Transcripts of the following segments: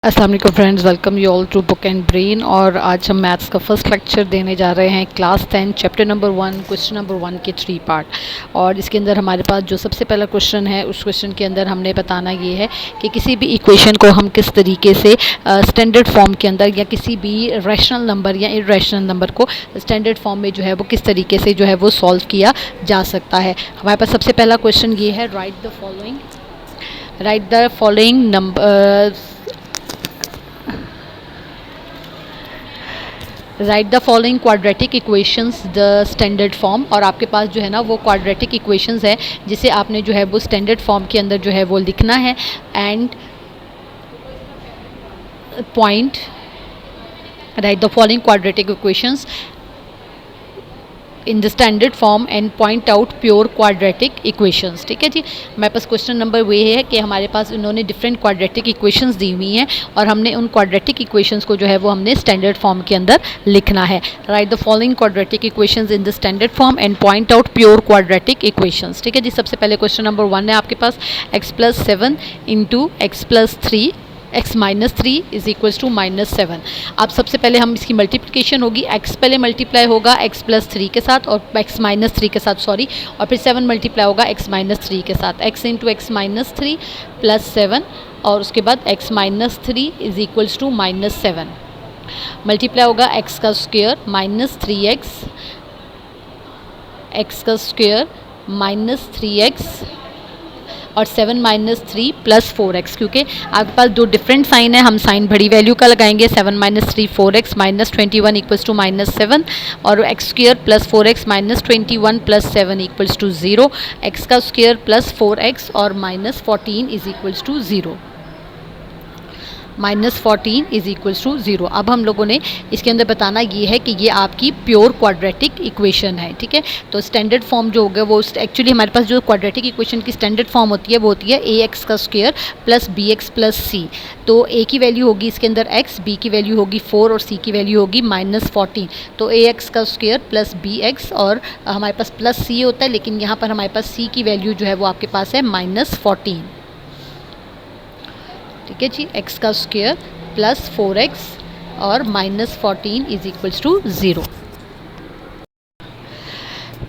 अस्सलाम वालेकुम friends, welcome you all to Book and Brain. और आज हम मैथ्स का फर्स्ट लेक्चर देने जा रहे हैं, class 10 chapter number 1 question number 1 के 3 पार्ट। और इसके अंदर हमारे पास जो सबसे पहला क्वेश्चन है, उस क्वेश्चन के अंदर हमने बताना ये है कि किसी भी इक्वेशन को हम किस तरीके से स्टैंडर्ड फॉर्म के अंदर या किसी भी रैशनल नंबर या इरेशनल नंबर को स्टैंडर्ड फॉर्म में जो है वो किस तरीके से जो है वो सॉल्व किया जा सकता है। हमारे पास सबसे पहला क्वेश्चन ये है, right the following number right the following quadratic equations the standard form. और आपके पास जो है ना वो क्वाड्रेटिक इक्वेशंस है जिसे आपने जो है वो स्टैंडर्ड फॉर्म के अंदर जो है वो लिखना है। And point right the following quadratic equations in the standard form and point out pure quadratic equations. ठीक है जी। हमारे पास क्वेश्चन नंबर वे है कि हमारे पास इन्होंने डिफरेंट क्वाड्रेटिक इक्वेशंस दी हुई हैं और हमने उन क्वाड्रेटिक इक्वेशंस को जो है वो हमने स्टैंडर्ड फॉर्म के अंदर लिखना है। Right the following quadratic equations in the standard form and point out pure quadratic equations. ठीक है जी। सबसे पहले क्वेश्चन नंबर 1 है आपके पास, x+7 into x+3 x-3 is equals to -7। अब सबसे पहले हम इसकी मल्टीप्लिकेशन होगी, x पहले मल्टीप्लाई होगा x+3 के साथ और x-3 के साथ और फिर 7 मल्टीप्लाई होगा x-3 के साथ, x इंटू x-3 प्लस 7 और उसके बाद x-3 is equals to -7 multiply होगा x का स्क्वायर -3x, x का स्क्वायर -3x और 7 - 3 + 4x। क्योंकि आपके पास दो डिफरेंट साइन है, हम साइन बड़ी वैल्यू का लगाएंगे। 7 - 3 4x -21 इक्वल्स टू -7 और x square plus 4x -21 + 7 equals to 0, x का स्क्वायर प्लस 4x और -14 is equals to 0, -14 is equals to 0। अब हम लोगों ने इसके अंदर बताना ये है कि ये आपकी प्योर क्वाड्रेटिक इक्वेशन है। ठीक है। तो स्टैंडर्ड फॉर्म जो होगा वो एक्चुअली हमारे पास जो क्वाड्रेटिक इक्वेशन की स्टैंडर्ड फॉर्म होती है वो होती है ax का square plus bx plus c। तो a की वैल्यू होगी इसके अंदर x, b की वैल्यू होगी 4 और c की वैल्यू होगी -14। तो ax का स्क्वायर प्लस bx और हमारे पास प्लस c होता है, लेकिन यहाँ पर हमारे पास c की वैल्यू जो है वो आपके पास है -14। ठीक है जी। x का स्क्वायर प्लस 4x और -14 इज इक्वल्स टू 0।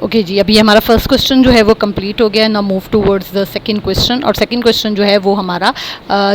ओके जी। अभी हमारा फर्स्ट क्वेश्चन जो है वो कंप्लीट हो गया है। Now move towards the second question. और सेकंड क्वेश्चन जो है वो हमारा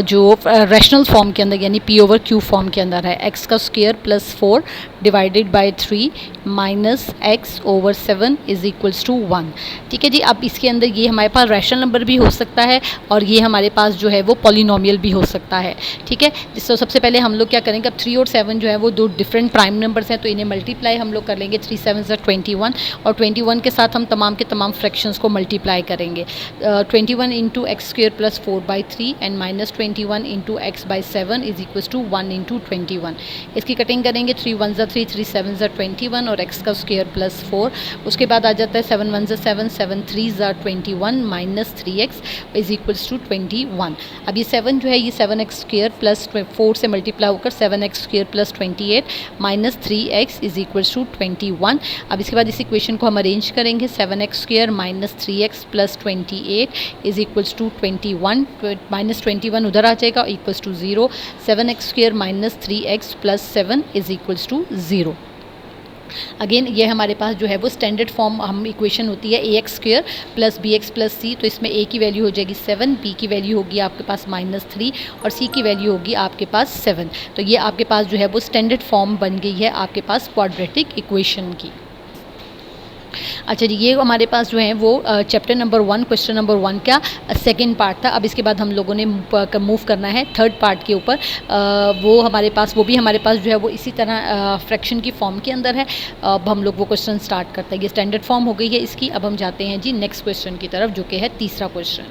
जो रैशनल फॉर्म के अंदर यानी p/q फॉर्म के अंदर है, x का square plus 4 divided by 3 minus x/7 is equals to 1। ठीक है जी। अब इसके अंदर ये हमारे पास रैशनल नंबर भी हो सकता है और ये हमारे पास जो है वो पॉलिनोमियल भी हो सकता है। ठीक है। जिससे सबसे पहले हम लोग क्या करेंगे, अब 3 और 7 जो है वो दो डिफरेंट प्राइम नंबर्स हैं, तो इन्हें मल्टीप्लाई हम लोग कर लेंगे। 3 7 = 21 और 21 के साथ हम तमाम के तमाम फ्रैक्शंस को मल्टीप्लाई करेंगे। 21 into x square plus 4/3 and -21 into x/7 is equals to 1 into 21। इसकी कटिंग करेंगे। 3 1 = 3, 3 7 = 21 और x का स्क्वेयर प्लस 4। उसके बाद आ जाता है 7 1 = 7, 7 3 = 21 minus 3x is equals to 21। अब ये 7 जो है ये 7x स्क्वेयर प्लस 4 से मल्टीप्लाई होकर 7x square plus 28 minus 3x is equals to 21। अब इसके बाद इस इक्वेशन को हम अरेंज करेंगे। 7x square minus 3x plus 28 is equals to 21, -21 उधर आ जाएगा equals to 0। 7x square minus 3x plus 7 is equals to 0। Again ये हमारे पास जो है वो स्टैंडर्ड फॉर्म हम इक्वेशन होती है ax square plus bx plus c। तो इसमें a की वैल्यू हो जाएगी 7, b की वैल्यू होगी आपके पास -3 और c की वैल्यू होगी आपके पास 7। तो ये आपके पास जो है वो स्टैंडर्ड फॉर्म बन गई है आपके पास क्वाड्रेटिक इक्वेशन की। अच्छा जी। ये हमारे पास जो है वो चैप्टर नंबर 1 क्वेश्चन नंबर 1 का सेकंड पार्ट था। अब इसके बाद हम लोगों ने मूव करना है थर्ड पार्ट के ऊपर। वो भी हमारे पास जो है वो इसी तरह फ्रैक्शन की फॉर्म के अंदर है। अब हम लोग वो क्वेश्चन स्टार्ट करते हैं। ये स्टैंडर्ड फॉर्म हो गई है इसकी। अब हम जाते हैं जी नेक्स्ट क्वेश्चन की तरफ, जो कि है तीसरा क्वेश्चन।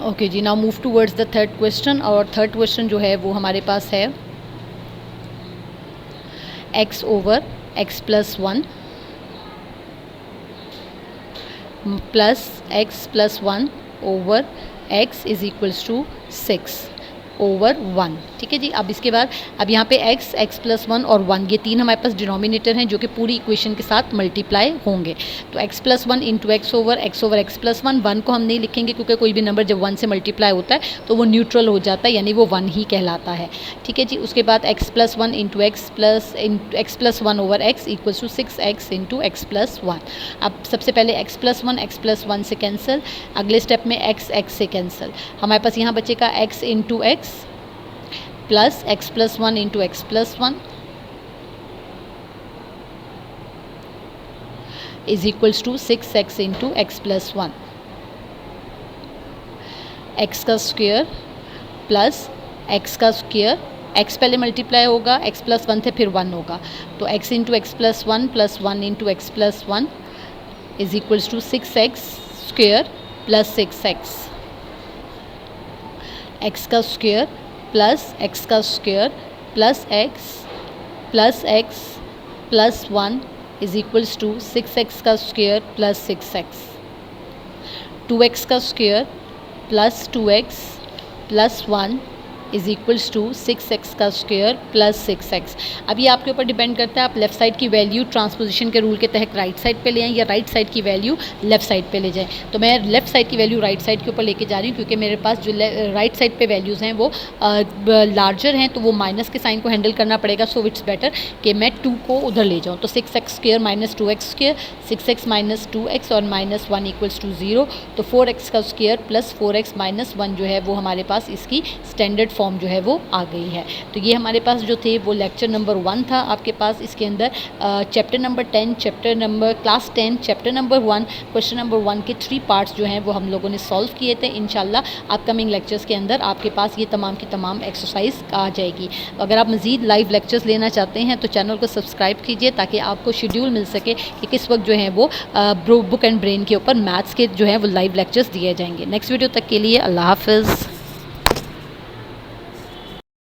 ओके जी। Now move towards the third question. और थर्ड क्वेश्चन जो है वो हमारे पास है x/x + 1 plus x + 1 over x is equals to 6 over 1। ठीक है जी। अब इसके बाद अब यहाँ पे x, x प्लस 1 और 1 ये तीन हमारे पास डिनोमिनेटर हैं जो कि पूरी इक्वेशन के साथ मल्टीप्लाई होंगे। तो x plus 1 into x over x plus 1, 1 को हम नहीं लिखेंगे क्योंकि कोई भी नंबर जब 1 से मल्टीप्लाई होता है तो वो न्यूट्रल हो जाता है, यानी वो 1 ही कहलाता है। ठीक है जी। उसके बाद x plus 1 into x plus 1 over x equals to 6x into x plus 1। अब सबसे पहले x प्लस 1 से कैंसिल, अगले स्टेप में x से कैंसिल, हमारे पास यहाँ बचेगा x into x plus x plus 1 into x plus 1 is equals to 6x into x plus 1। x का स्क्वायर प्लस x का स्क्वायर, x पहले मल्टीप्लाई होगा, x प्लस 1 थे फिर 1 होगा, तो x into x plus 1 plus 1 into x plus 1 is equals to 6x square plus 6x। x का square plus x का square plus x plus 1 is equals to 6x का square plus 6x। 2x का square plus 2x plus 1 is equals to 6x का square plus 6x। अब ये आपके ऊपर depend करता है, आप लेफ्ट साइड की वैल्यू ट्रांसपोजिशन के रूल के तहत राइट साइड पे ले आएँ या राइट साइड की वैल्यू लेफ्ट साइड पे ले जाएं। तो मैं लेफ्ट साइड की वैल्यू राइट साइड के ऊपर लेके जा रही हूँ क्योंकि मेरे पास जो राइट साइड पे वैल्यूज़ हैं वो लार्जर हैं, तो वो माइनस के साइन को हैंडल करना पड़ेगा। सो इट्स बेटर कि मैं 2 को उधर ले जाऊँ। तो 6x square minus 2x square, 6x minus 2x और माइनस 1 इक्वल्स टू 0। तो 4x का स्क्वायर प्लस 4x माइनस 1 जो है वो हमारे पास इसकी स्टैंडर्ड फॉर्म जो है वो आ गई है। तो ये हमारे पास जो थे वो लेक्चर नंबर 1 था आपके पास। इसके अंदर chapter number 10, class 10 chapter number 1 question number 1 के 3 पार्ट्स जो हैं वो हम लोगों ने सॉल्व किए थे। इंशाल्लाह अपकमिंग लेक्चर्स के अंदर आपके पास ये तमाम की तमाम एक्सरसाइज आ जाएगी। अगर आप मज़ीद लाइव लेक्चर्स लेना चाहते हैं तो चैनल को सब्सक्राइब कीजिए ताकि आपको शेड्यूल मिल सके कि किस वक्त जो है वो बुक एंड ब्रेन के ऊपर मैथ्स के जो है वो लाइव लेक्चर्स दिए जाएंगे। नेक्स्ट वीडियो तक के लिए अल्लाह हाफ़िज़।